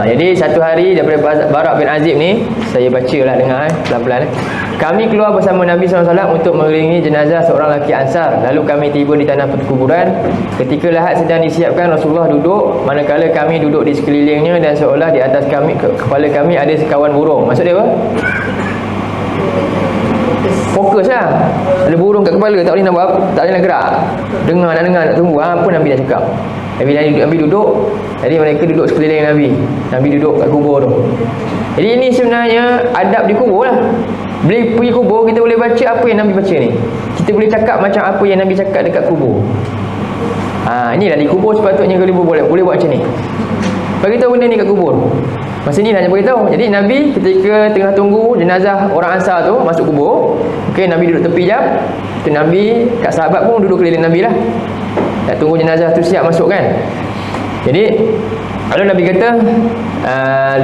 Jadi satu hari daripada Bara bin Azib ni, saya bacalah dengar pelan-pelan. Kami keluar bersama Nabi SAW untuk mengelilingi jenazah seorang lelaki Ansar. Lalu kami tiba di tanah perkuburan. Ketika lahat sedang disiapkan, Rasulullah duduk, manakala kami duduk di sekelilingnya, dan seolah di atas kami, kepala kami ada sekawan burung. Maksud dia apa? Fokus lah. Ada burung kat kepala, tak boleh nak buat, tak boleh nak gerak. Dengar, nak tunggu apa Nabi nak cakap. Nabi duduk. Jadi mereka duduk sekeliling Nabi. Nabi duduk kat kubur tu. Jadi ini sebenarnya adab di kubur lah. Bila pergi kubur, kita boleh baca apa yang Nabi baca ni. Kita boleh cakap macam apa yang Nabi cakap dekat kubur. Inilah di kubur sepatutnya kalau boleh buat macam ni. Bagi tahu benda ni kat kubur. Masa ni nak beritahu. Jadi Nabi ketika tengah tunggu jenazah orang Ansar tu masuk kubur, Nabi duduk tepi jap. Tu Nabi, kat sahabat pun duduk keliling Nabi lah. Nak tunggu jenazah tu siap masuk kan. Jadi lalu Nabi kata,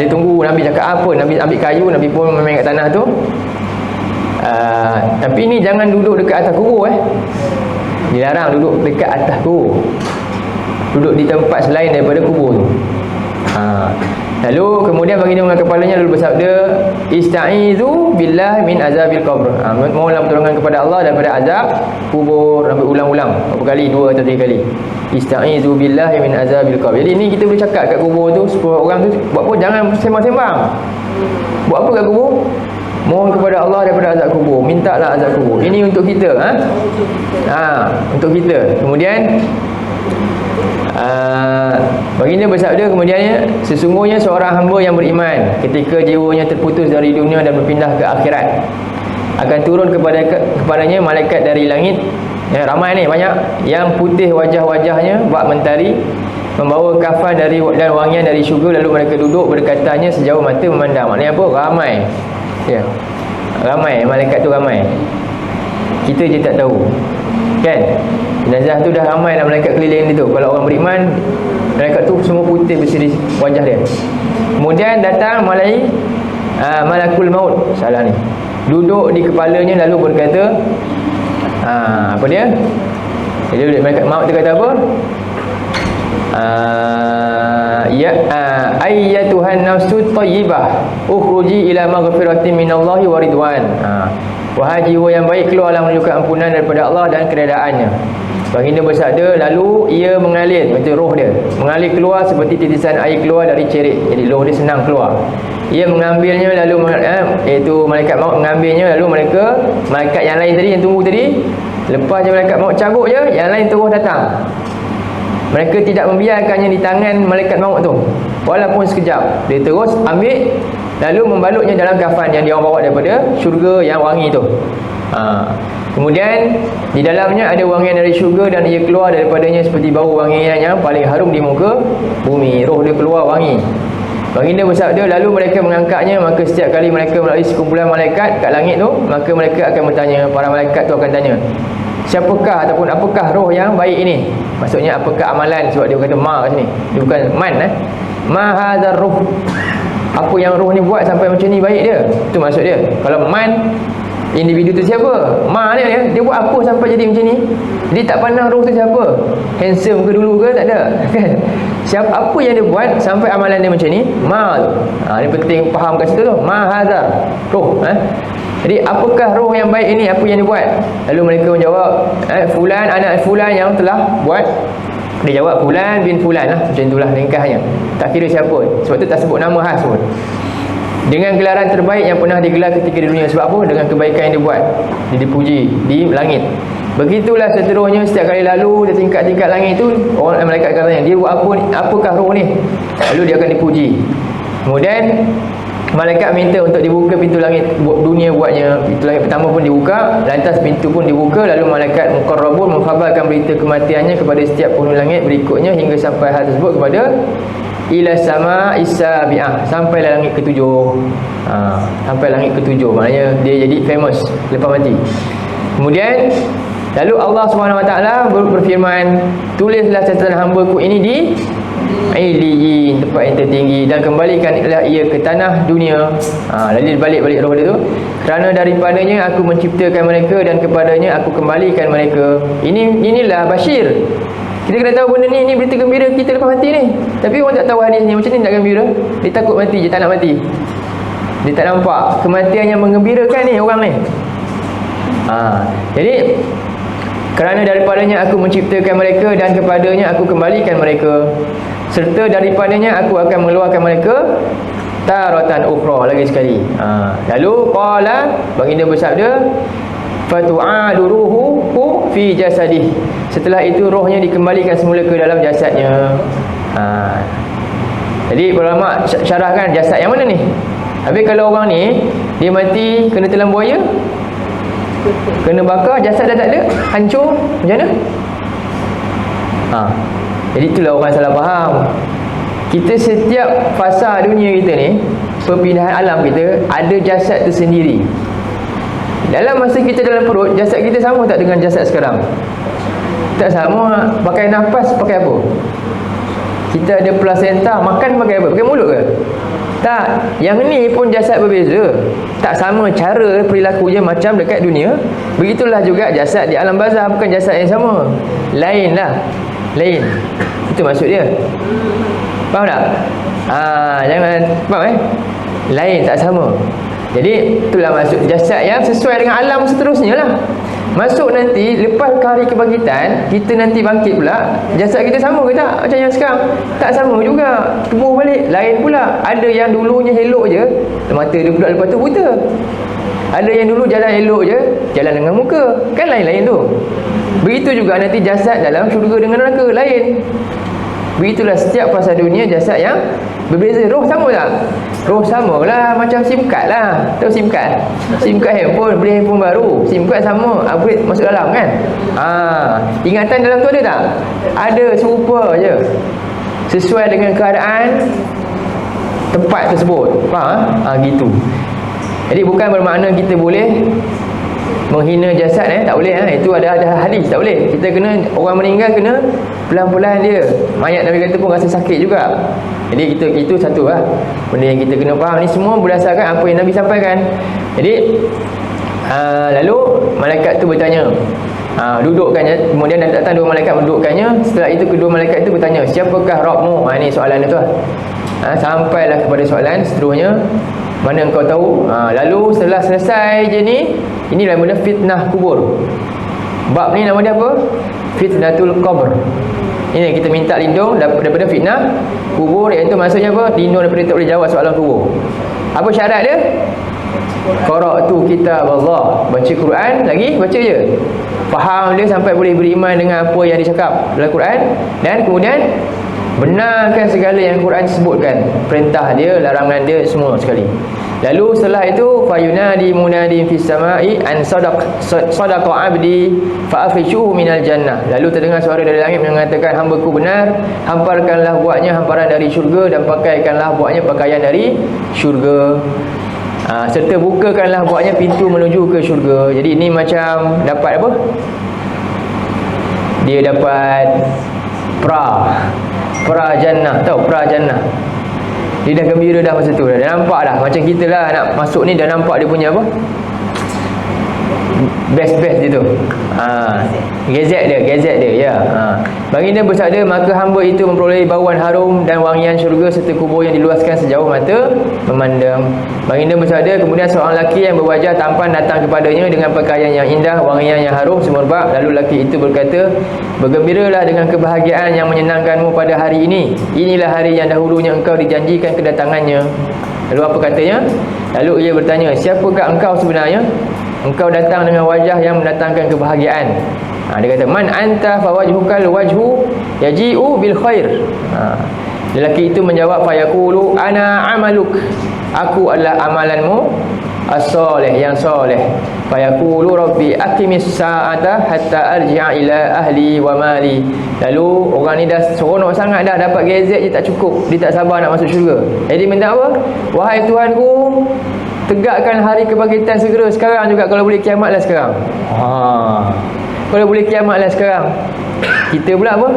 dia tunggu Nabi cakap apa. Nabi ambil kayu, Nabi pun main kat tanah tu. Tapi ni jangan duduk dekat atas kubur Dilarang duduk dekat atas kubur. Duduk di tempat selain daripada kubur tu. Lalu kemudian baginda mengangkat kepalanya lalu bersabda, Ista'izu billah min azabil qabr. Mohonlah pertolongan kepada Allah daripada azab kubur. Sampai ulang-ulang berapa kali? 2 atau 3 kali. Ista'izu billah min azabil qabr. Jadi ni kita boleh cakap kat kubur tu, 10 orang tu buat apa? Jangan sembang-sembang. Buat apa kat kubur? Mohon kepada Allah daripada azab kubur. Mintalah azab kubur. Ini untuk kita, untuk kita. Kemudian baginda bersabda kemudiannya, sesungguhnya seorang hamba yang beriman ketika jiwanya terputus dari dunia dan berpindah ke akhirat, akan turun kepadanya malaikat dari langit. Ramai ni, banyak yang putih wajah-wajahnya bak mentari, membawa kafan dan wangian dari syurga. Lalu mereka duduk berdekatnya sejauh mata memandang. Maknanya apa? Ramai. Ramai, malaikat tu ramai. Kita je tak tahu. Kan? Jenazah tu dah ramai dah malaikat keliling dia tu. Kalau orang beriman, malaikat tu semua putih berseri wajah dia. Kemudian datang malakul maut. Salah ni. Duduk di kepalanya lalu berkata, apa dia? Jadi malaikat maut tu kata apa? Ayyatuhan nafsu thayyibah ukhruji ila maghfiratin minallahi wa ridwan. Wahai jiwa yang baik, keluarlah menuju keampunan daripada Allah dan keredaannya. Baginda bersabda, lalu ia mengalir, macam roh dia mengalir keluar seperti titisan air keluar dari cerik. Jadi roh dia senang keluar. Ia mengambilnya lalu iaitu malaikat maut mengambilnya, lalu malaikat yang lain tadi yang tunggu tadi, lepas je malaikat maut cabut je, yang lain terus datang. Mereka tidak membiarkannya di tangan malaikat maut tu walaupun sekejap. Dia terus ambil lalu membalutnya dalam kafan yang dia bawa daripada syurga yang wangi tu. Kemudian di dalamnya ada wangian dari syurga dan ia keluar daripadanya seperti bau wangian yang paling harum di muka bumi. Roh dia keluar wangi. Baginda bersabda, lalu mereka mengangkatnya, maka setiap kali mereka melalui sekumpulan malaikat kat langit tu, maka mereka akan bertanya, para malaikat tu akan tanya, siapakah ataupun apakah roh yang baik ini? Maksudnya apakah amalan? Sebab dia kata ma kat sini, dia bukan man. Ma hadzal ruh. Apa yang roh ni buat sampai macam ni baik dia? Itu maksud dia. Kalau man, individu tu siapa? Ma dia buat apa sampai jadi macam ni? Jadi tak pandang roh tu siapa, handsome ke dulu ke, tak ada kan? Siapa, apa yang dia buat sampai amalan dia macam ni? Ma tu. Ini penting faham kat situ tu. Ma hadzal roh. Jadi apakah roh yang baik ini? Apa yang dia buat? Lalu mereka menjawab, fulan, anak fulan yang telah buat. Dia jawab fulan bin fulan lah. Macam itulah ringkasnya. Tak kira siapa. Sebab tu tak sebut nama khas pun. Dengan gelaran terbaik yang pernah digelar ketika di dunia. Sebab apa? Dengan kebaikan yang dia buat. Dia dipuji di langit. Begitulah seterusnya, setiap kali lalu di tingkat-tingkat langit itu, orang malaikat katanya, dia buat apa ni? Apakah roh ni? Lalu dia akan dipuji. Kemudian malaikat minta untuk dibuka pintu langit dunia buatnya. Pintu langit pertama pun dibuka, lantas pintu pun dibuka. Lalu malaikat muqarrabun mengkhabarkan berita kematiannya kepada setiap penghuni langit berikutnya, hingga sampai hal tersebut kepada ila sama isabi'ah, sampai langit ketujuh. Sampai langit ketujuh, maknanya dia jadi famous lepas mati. Kemudian lalu Allah SWT berfirman, tulislah catatan hamba-Ku ini di Iliyin, tempat yang tertinggi, dan kembalikanlah ia ke tanah dunia. Lalu balik roh dia tu, kerana daripadanya aku menciptakan mereka dan kepadanya aku kembalikan mereka. Inilah Bashir. Kita kena tahu benda ni berita gembira kita lepas mati ni. Tapi orang tak tahu hadis ni, macam ni tak gembira. Dia takut mati je, tak nak mati. Dia tak nampak kematian yang menggembirakan ni orang ni. Jadi kerana daripadanya aku menciptakan mereka dan kepadanya aku kembalikan mereka, serta daripadanya aku akan mengeluarkan mereka taratan ukhra, lagi sekali. Lalu qala, baginda bersabda, fatu'adu ruhuhu fi jasadih. Setelah itu rohnya dikembalikan semula ke dalam jasadnya. Jadi ulama syarahkan jasad yang mana ni? Habis kalau orang ni dia mati kena telan buaya, kena bakar, jasad dah tak ada, hancur, macam mana? Jadi itulah orang salah faham. Kita setiap fasa dunia kita ni, perpindahan alam kita, ada jasad tersendiri. Dalam masa kita dalam perut, jasad kita sama tak dengan jasad sekarang? Tak sama. Pakai nafas pakai apa? Kita ada placenta, makan pakai apa? Pakai mulut ke? Tak. Yang ni pun jasad berbeza. Tak sama cara perilakunya macam dekat dunia. Begitulah juga jasad di alam barzah, bukan jasad yang sama. Lain lah. Lain. Itu maksud dia. Faham tak? Jangan faham lain, tak sama. Jadi itulah maksud jasad yang sesuai dengan alam seterusnya lah. Masuk nanti lepas hari kebangkitan, kita nanti bangkit pula, jasad kita sama ke tak macam yang sekarang? Tak sama juga. Tubuh balik lain pula. Ada yang dulunya elok je, mata dia pula lepas tu buta. Ada yang dulu jalan elok je, jalan dengan muka, kan lain-lain tu. Begitu juga nanti jasad dalam syurga dengan neraka lain. Begitulah setiap fasa dunia jasad yang berbeza. Roh sama tak? Roh sama lah, macam SIM card lah. Tahu SIM card? SIM card handphone, beli handphone baru, SIM card sama, upgrade masuk dalam kan? Ingatan dalam tu ada tak? Ada, serupa je, sesuai dengan keadaan tempat tersebut. Faham? Gitu. Jadi bukan bermakna kita boleh menghina jasad, tak boleh. Itu ada hadis, tak boleh. Kita kena, orang meninggal kena pelan-pelan dia. Mayat Nabi kata pun rasa sakit juga. Jadi itu satu lah benda yang kita kena faham. Ni semua berdasarkan apa yang Nabi sampaikan. Jadi lalu malaikat tu bertanya, dudukkannya. Kemudian datang dua malaikat mendudukkannya. Setelah itu kedua malaikat itu bertanya, siapakah Rabbmu? Ini soalan itu lah. Sampailah kepada soalan seterusnya, mana engkau tahu? Lalu setelah selesai je ni, inilah benda fitnah kubur. Bab ni nama dia apa? Fitnatul qabr. Ini kita minta lindung daripada fitnah kubur, iaitu maksudnya apa? Lindung daripada tak boleh jawab soalan kubur. Apa syarat dia? Qara'tu kitab Allah. Baca Quran, lagi baca je. Faham dia sampai boleh beriman dengan apa yang dicakap dalam Quran, dan kemudian benarkan segala yang Quran sebutkan, perintah dia, larangan dia, semua sekali. Lalu setelah itu fayunadi munadin fis samai an sadaqa abdi fa afishuhu minal jannah. Lalu terdengar suara dari langit yang mengatakan, hamba-Ku benar, hamparkanlah buatnya hamparan dari syurga dan pakaikanlah buatnya pakaian dari syurga. Serta bukakanlah buatnya pintu menuju ke syurga. Jadi ini macam dapat apa? Dia dapat pra jannah. Tahu pra jannah? Dia dah gembira dah masa tu. Dah nampak dah. Macam kita lah nak masuk ni, dah nampak dia punya apa? Best dia tu. Gazet dia ya. Baginda bersabda, maka hamba itu memperoleh bauan harum dan wangian syurga serta kubur yang diluaskan sejauh mata memandang. Baginda bersabda, kemudian seorang lelaki yang berwajah tampan datang kepadanya dengan pakaian yang indah, wangian yang harum semerbak. Lalu lelaki itu berkata, bergembiralah dengan kebahagiaan yang menyenangkanmu pada hari ini. Inilah hari yang dahulunya engkau dijanjikan kedatangannya. Lalu apa katanya? Lalu ia bertanya, siapakah engkau sebenarnya? Engkau datang dengan wajah yang mendatangkan kebahagiaan. Dia kata, man anta fawajhukal wajhu yaji'u bil khair. Lelaki itu menjawab, fayaqulu ana amaluk. Aku adalah amalanmu as-salih, yang soleh. Fayaqulu rabbi aqimis sa'ata hatta arji'a ila ahli wa mali. Lalu orang ni dah seronok sangat, dah dapat gazet je tak cukup, dia tak sabar nak masuk syurga. Jadi minta apa? Wahai Tuhanku, tegakkan hari kebangkitan segera sekarang juga, kalau boleh kiamatlah sekarang. Kalau boleh kiamatlah sekarang. Kita pula apa?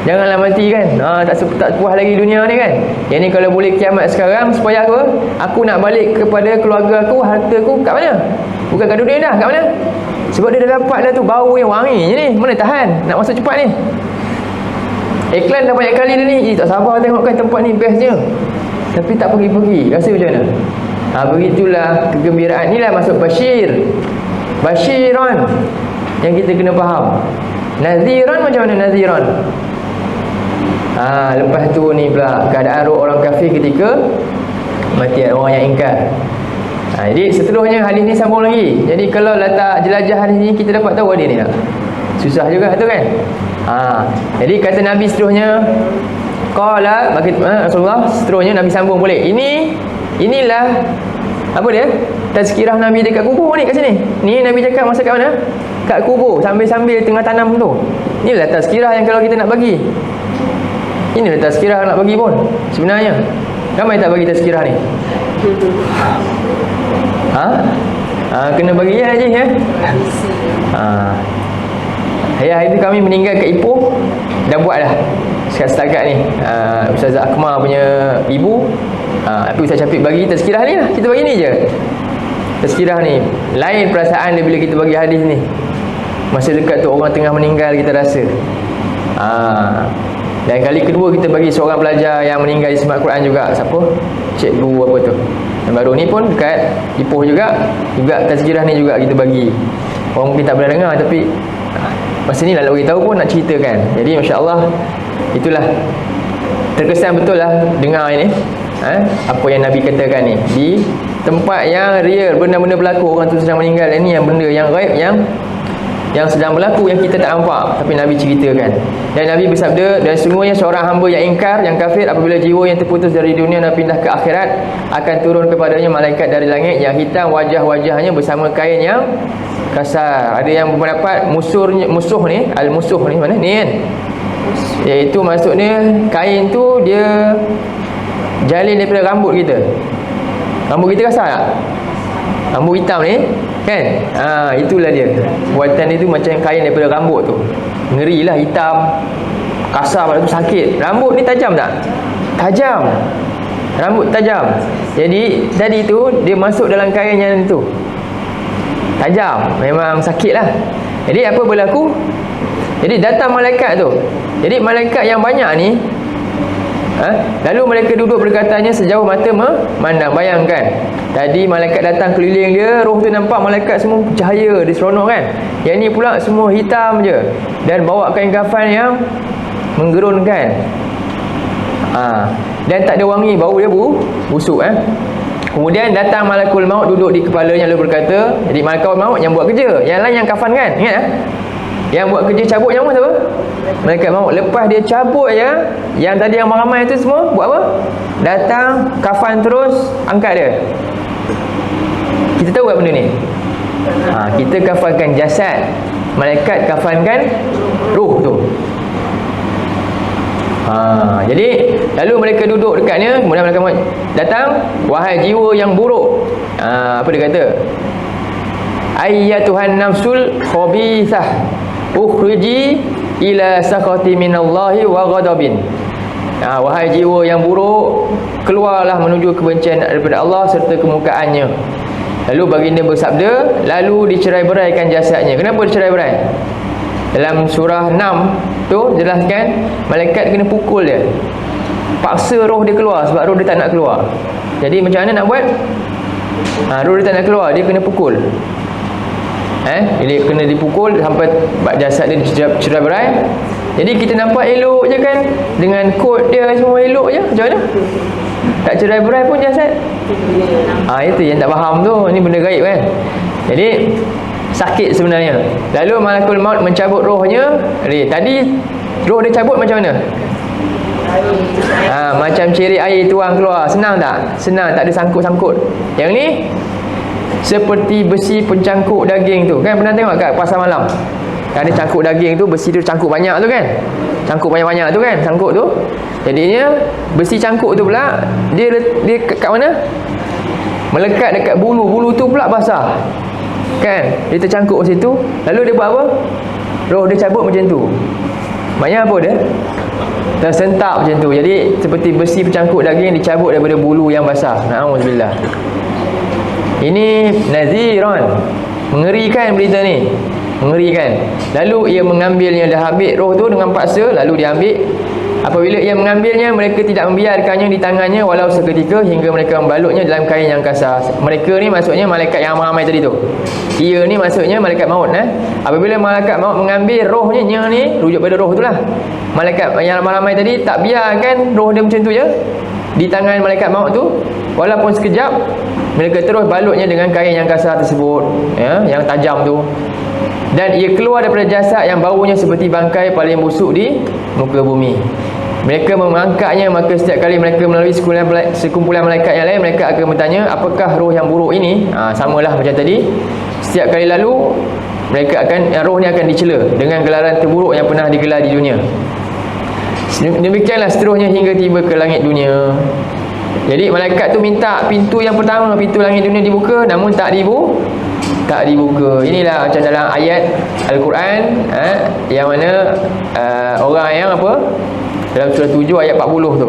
Janganlah mati kan. Tak puas lagi dunia ni kan. Yang ni kalau boleh kiamat sekarang, supaya apa? Aku nak balik kepada keluarga aku, harta aku kat mana? Bukan kat dunia dah, kat mana? Sebab dia dah dapat dah tu bau yang wangi je ni. Mana tahan nak masuk cepat ni? Iklan dah banyak kali dah ni. Tak sabar tengokkan tempat ni bestnya. Tapi tak pergi-pergi. Rasa macam mana? Begitulah kegembiraan. Inilah masuk Bashir. Bashiran. Yang kita kena faham. Naziran macam mana naziran? Lepas tu ni pula keadaan roh orang kafir ketika mati, orang yang ingkar. Jadi seterusnya hadis ni sambung lagi. Jadi kalau letak jelajah hadis ni, kita dapat tahu hadis ni tak? Susah juga tu kan. Jadi kata Nabi seterusnya, qala, Rasulullah seterusnya Nabi sambung boleh. Inilah apa dia? Tazkirah Nabi dekat kubur ni kat sini. Ni Nabi cakap masa kat mana? Kat kubur, sambil-sambil tengah tanam tu. Inilah tazkirah yang kalau kita nak bagi. Inilah tazkirah nak bagi pun sebenarnya. Ramai tak bagi tazkirah ni? Kena bagi ya je ya. Hari itu kami meninggal kat Ipoh. Dah buat dah setakat ni. Ustazah Akmal punya ibu, tapi Ustaz Syafiq bagi tazkirah ni lah. Kita bagi ni je tazkirah ni. Lain perasaan dia bila kita bagi hadis ni. Masa dekat tu orang tengah meninggal, kita rasa. Dan kali kedua kita bagi seorang pelajar yang meninggal di semak Quran juga. Siapa? Cikgu apa tu. Yang baru ni pun dekat Ipoh juga tazkirah ni juga kita bagi. Orang mungkin tak pernah dengar, tapi masa ni nak bagi tahu pun, nak ceritakan. Jadi masya-Allah, itulah terkesan betul lah dengar ini. Apa yang Nabi katakan ni di tempat yang real, benda-benda berlaku, orang tu sedang meninggal. Ini yang benda yang gaib, yang sedang berlaku, yang kita tak nampak, tapi Nabi ceritakan. Dan Nabi bersabda, dan sungguhnya seorang hamba yang ingkar, yang kafir, apabila jiwa yang terputus dari dunia dan pindah ke akhirat, akan turun kepadanya malaikat dari langit yang hitam wajah-wajahnya bersama kain yang kasar. Ada yang berpendapat musuh ni, al-musuh ni mana ni kan, iaitu maksudnya kain tu dia jalin daripada rambut kita. Rambut kita kasar tak? Rambut hitam ni kan? Itulah dia. Buatan dia tu macam kain daripada rambut tu. Ngerilah, hitam, kasar, pada tu sakit. Rambut ni tajam tak? Tajam. Rambut tajam. Jadi tadi tu dia masuk dalam kain yang tu. Tajam. Memang sakit lah. Jadi apa berlaku? Jadi datang malaikat tu. Jadi malaikat yang banyak ni, lalu mereka duduk berdekatan sejauh mata memandang. Bayangkan, tadi malaikat datang keliling dia, roh tu nampak malaikat semua cahaya, dia seronok kan. Yang ni pula semua hitam je, dan bawa kain kafan yang menggerunkan. Dan tak ada wangi, bau dia busuk. Kemudian datang malakul maut, duduk di kepalanya, lalu berkata, jadi malakul maut yang buat kerja, yang lain yang kafan kan, ingat yang buat kerja cabut nyawa siapa? Malaikat maut. Lepas dia cabut je, yang tadi yang ramai tu semua buat apa? Datang, kafan terus, angkat dia. Kita tahu tak benda ni? Kita kafankan jasad, malaikat kafankan roh tu. Jadi lalu mereka duduk dekatnya. Kemudian mereka datang, wahai jiwa yang buruk. Apa dia kata? Ayyatuhan nafsul khabithah, ukhriji ila sakhati minallahi wa ghadabin. Wahai jiwa yang buruk, keluarlah menuju kebencian daripada Allah serta kemukaannya. Lalu baginda bersabda, lalu dicerai-beraikan jasadnya. Kenapa dicerai-berai? Dalam surah 6 tu jelaskan, malaikat kena pukul dia, paksa roh dia keluar, sebab roh dia tak nak keluar. Jadi macam mana nak buat? Roh dia tak nak keluar, dia kena pukul. Dia kena dipukul sampai jasad dia cerai-berai. Jadi kita nampak elok je kan, dengan kod dia semua elok je. Macam mana? Tak cerai-berai pun jasad. Itu yang tak faham tu. Ini benda gaib kan. Jadi sakit sebenarnya. Lalu malakul maut mencabut rohnya. Tadi roh dia cabut macam mana? Macam cerik air tuang keluar. Senang tak? Senang, tak ada sangkut-sangkut. Yang ni seperti besi pencangkuk daging tu. Kan pernah tengok kat pasar malam? Ada cangkuk daging tu, besi tu cangkuk banyak tu kan? Cangkuk banyak-banyak tu kan, cangkuk tu. Jadinya besi cangkuk tu pula dia kat mana? Melekat dekat bulu. Bulu tu pula basah. Kan? Dia tercangkuk kat situ. Lalu dia buat apa? Roh dia cabut macam tu. Maknanya apa dia? Tersentak macam tu. Jadi seperti besi pencangkuk daging dicabut daripada bulu yang basah. Na'udzubillah. Ini naziran. Mengerikan berita ni. Mengerikan. Lalu ia mengambilnya, dah ambil roh tu dengan paksa, lalu dia ambil Apabila ia mengambilnya, mereka tidak membiarkannya di tangannya walau seketika hingga mereka membalutnya dalam kain yang kasar. Mereka ni maksudnya malaikat yang ramai tadi tu. Ia ni maksudnya malaikat maut. Apabila malaikat maut mengambil rohnya, nya ni rujuk pada roh itulah. Malaikat yang ramai tadi tak biarkan roh dia macam tu je di tangan malaikat maut tu, walaupun sekejap. Mereka terus balutnya dengan kain yang kasar tersebut, ya, yang tajam tu. Dan ia keluar daripada jasad yang baunya seperti bangkai paling busuk di muka bumi. Mereka mengangkatnya, maka setiap kali mereka melalui sekumpulan malaikat yang lain, mereka akan bertanya, apakah roh yang buruk ini? Samalah macam tadi. Setiap kali lalu, mereka akan, roh ni akan dicela dengan gelaran terburuk yang pernah digelar di dunia. Demikianlah seterusnya hingga tiba ke langit dunia. Jadi malaikat tu minta pintu yang pertama, pintu langit dunia dibuka, namun tak dibuka. Inilah macam dalam ayat Al-Quran, yang mana orang yang apa, dalam surah 7 ayat 40 tu,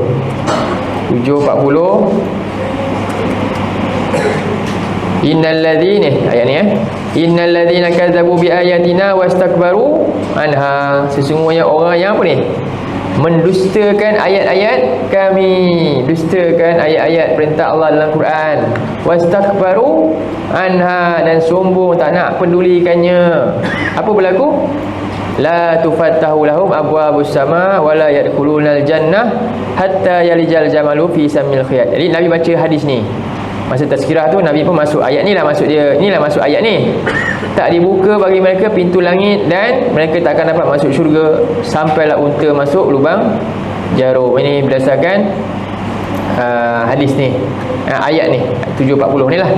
7:40, ayat ni innal ladzina kadzabu bi ayatina wastakbaru anha, sesungguhnya orang yang apa ni, mendustakan ayat-ayat kami, dustakan ayat-ayat perintah Allah dalam Quran, wastakbaru anha, dan sombong tak nak pedulikannya. Apa berlaku? La tufattahu lahum abwabus sama wa la yadkhulunal jannah hatta yalijal jamalu fi samil khiyat. Jadi Nabi baca hadis ni masa tazkirah tu, Nabi pun masuk ayat ni lah, maksud dia inilah masuk ayat ni. Tak dibuka bagi mereka pintu langit dan mereka tak akan dapat masuk syurga sampailah unta masuk lubang jarum. Ini berdasarkan hadis ni, ayat ni 7:40 ni lah.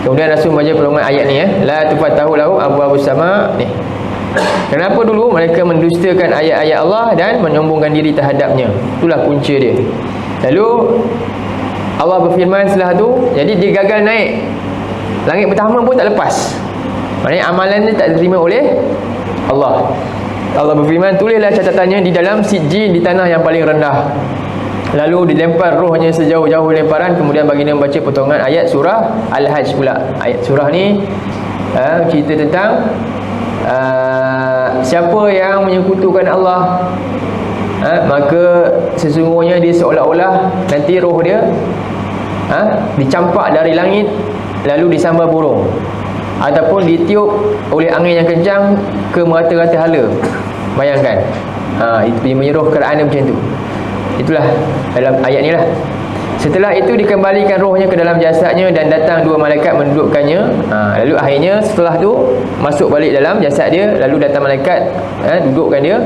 Kemudian Rasul baca perluan ayat ni, la tufattahu lahu abwabus sama ni. Kenapa dulu mereka mendustakan ayat-ayat Allah dan menyombongkan diri terhadapnya? Itulah punca dia. Lalu Allah berfirman setelah tu, jadi dia gagal naik langit pertama pun tak lepas. Maknanya amalan dia tak diterima oleh Allah. Allah berfirman, tulislah catatannya di dalam sijjin, di tanah yang paling rendah. Lalu dilempar rohnya sejauh-jauh lemparan. Kemudian baginda membaca potongan ayat surah Al-Hajj pula. Ayat surah ni cerita tentang siapa yang menyekutukan Allah, maka sesungguhnya dia seolah-olah nanti roh dia dicampak dari langit lalu disambar burung, ataupun ditiup oleh angin yang kencang ke merata-rata hala. Bayangkan, itu punya roh keraan dia macam tu. Itulah dalam ayat ni lah. Setelah itu dikembalikan rohnya ke dalam jasadnya dan datang dua malaikat mendudukkannya. Lalu akhirnya setelah tu masuk balik dalam jasad dia, lalu datang malaikat dudukkan dia.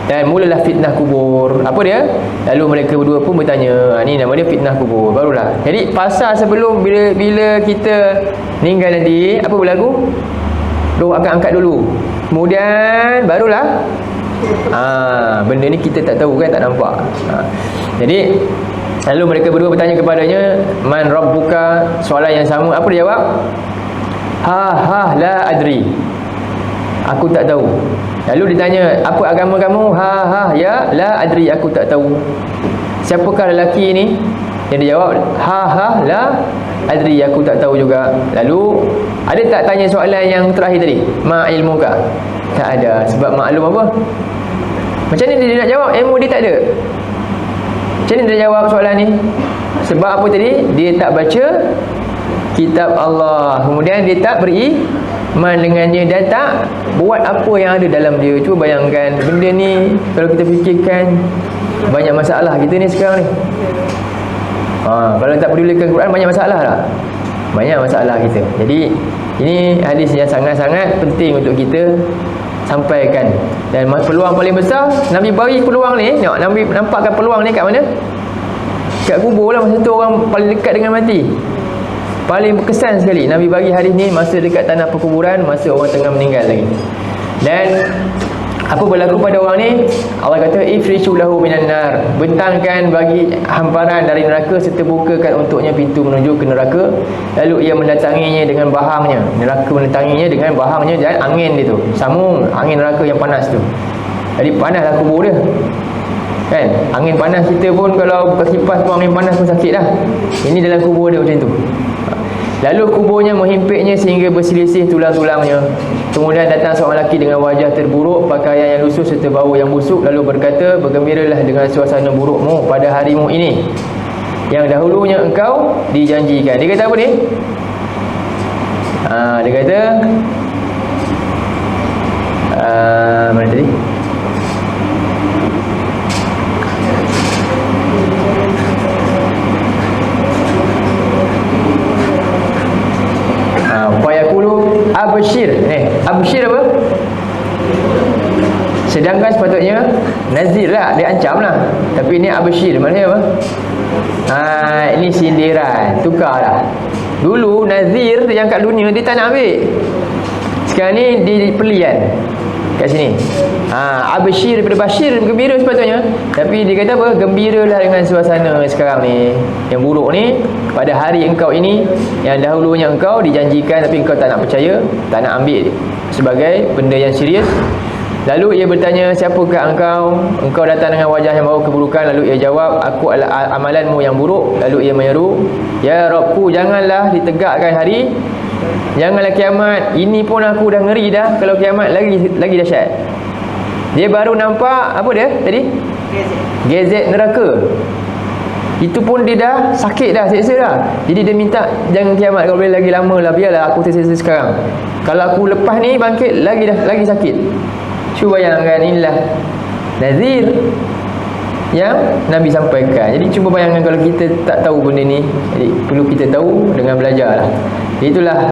Dan mulalah fitnah kubur. Apa dia? Lalu mereka berdua pun bertanya. Ni nama dia fitnah kubur. Barulah. Jadi pasal sebelum bila kita meninggal nanti, apa berlaku? Roh akan angkat dulu. Kemudian barulah benda ni kita tak tahu kan, tak nampak. Jadi lalu mereka berdua bertanya kepadanya, man rabbuka? Soalan yang sama. Apa dia jawab? La adri. Aku tak tahu. Lalu ditanya, apa agama kamu? Ya la adri, aku tak tahu. Siapakah lelaki ni? Yang dia jawab, la adri, aku tak tahu juga. Lalu ada tak tanya soalan yang terakhir tadi, ma ilmuka? Tak ada. Sebab maklum apa? Macam ni dia nak jawab, ilmu dia tak ada. Macam ni dia jawab soalan ni? Sebab apa tadi? Dia tak baca kitab Allah, kemudian dia tak beriman dengannya dan tak buat apa yang ada dalam dia. Cuba bayangkan benda ni, kalau kita fikirkan, banyak masalah kita ni sekarang ni. Kalau tak pedulikan Quran, banyak masalah lah. Banyak masalah kita. Jadi ini hadis yang sangat-sangat penting untuk kita sampaikan. Dan peluang paling besar Nabi bagi peluang ni. Nabi nampakkan peluang ni kat mana? Kat kubur lah. Masa tu orang paling dekat dengan mati, paling berkesan sekali. Nabi bagi hadis ni masa dekat tanah perkuburan, masa orang tengah meninggal lagi. Dan apa berlaku pada orang ni? Allah kata, ifrishu lahu minan nar, bentangkan bagi hamparan dari neraka serta bukakan untuknya pintu menuju ke neraka. Lalu ia mendatanginya dengan bahangnya. Neraka mendatanginya dengan bahangnya dan angin dia tu, samung angin neraka yang panas tu. Jadi panaslah kubur dia kan. Angin panas kita pun kalau buka kipas pun angin panas pun sakit lah. Ini dalam kubur dia macam tu. Lalu kuburnya menghimpitnya sehingga berselisih tulang-tulangnya. Kemudian datang seorang lelaki dengan wajah terburuk, pakaian yang lusuh serta bau yang busuk, lalu berkata, bergembiralah dengan suasana burukmu pada harimu ini, yang dahulunya engkau dijanjikan. Dia kata apa ni? Dia kata mana tadi? Fayaqulu abshir. Abshir apa? Sedangkan sepatutnya nazir lah, dia ancam lah. Tapi ini abshir, maknanya apa? Ini sindiran, tukarlah. Dulu nazir yang kat dunia dia tak nak ambil. Sekarang ni di pelian kat sini. Abshir daripada bashir, gembira sepatutnya. Tapi dia kata apa? Gembiralah dengan suasana sekarang ni yang buruk ni, pada hari engkau ini yang dahulunya engkau dijanjikan tapi engkau tak nak percaya, tak nak ambil sebagai benda yang serius. Lalu ia bertanya, siapakah engkau? Engkau datang dengan wajah yang bawa keburukan. Lalu ia jawab, aku adalah amalanmu yang buruk. Lalu ia menyeru, ya Rabbku, janganlah ditegakkan hari, janganlah kiamat. Ini pun aku dah ngeri dah. Kalau kiamat lagi dahsyat. Dia baru nampak apa dia tadi? Gezet neraka. Itu pun dia dah sakit dah, seksa dah. Jadi dia minta jangan kiamat, kalau boleh lagi lama lah, biarlah aku terseksa sekarang. Kalau aku lepas ni bangkit lagi sakit. Cuba bayangkan, inilah nazir yang Nabi sampaikan. Jadi cuba bayangkan kalau kita tak tahu benda ni. Jadi perlu kita tahu dengan belajar lah. Itulah